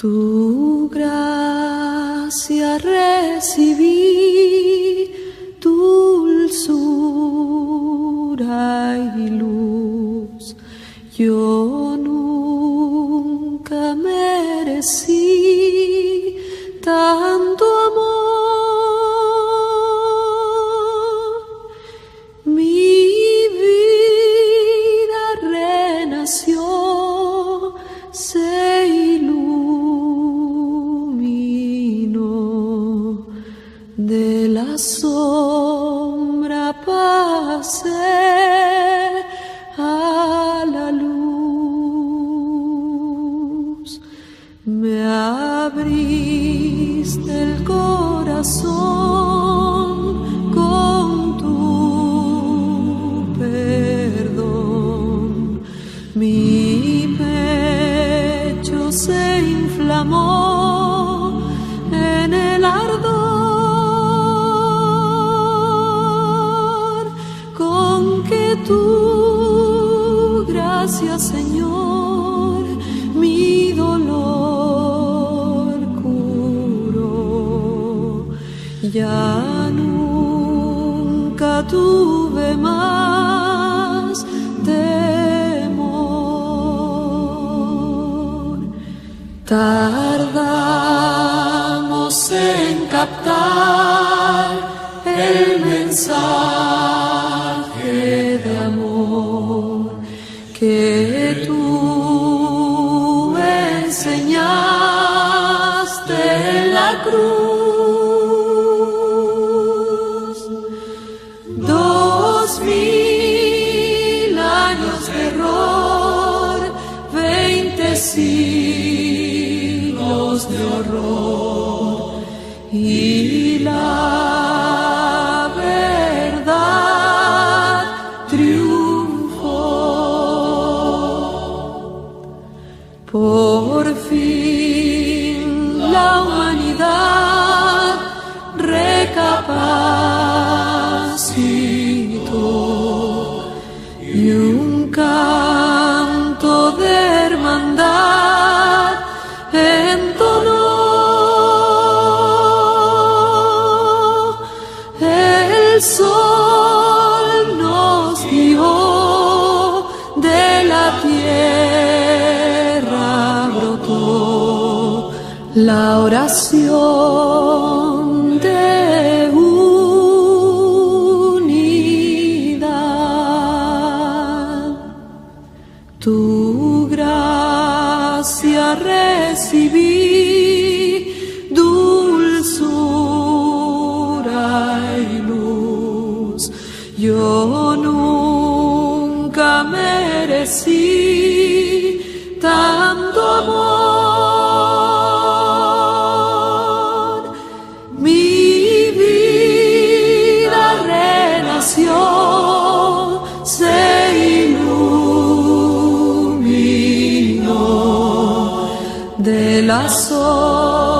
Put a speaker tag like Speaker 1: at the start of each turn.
Speaker 1: Tu gracia recibí, dulzura y luz. Yo nunca merecí tanto amor. Mi vida renació, se iluminó, de la sombra pasé a la luz. Me abriste el corazón con tu perdón. Mi pecho se inflamó en el ardor con que tu gracia, Señor, mi dolor curó. Ya nunca tuve más temor. Tardamos en captar el mensaje de amor que tú enseñaste en la cruz. 2000 años de error, 20 siglos de horror, y la verdad triunfó. Por fin la humanidad recapacitó y un canto de hermandad entonó. El sol nos guió, de la tierra brotó la oración de unidad. Tu gracia recibí, dulzura y luz. Yo nunca merecí tanto amor. Mi vida renació, se iluminó, de la sombra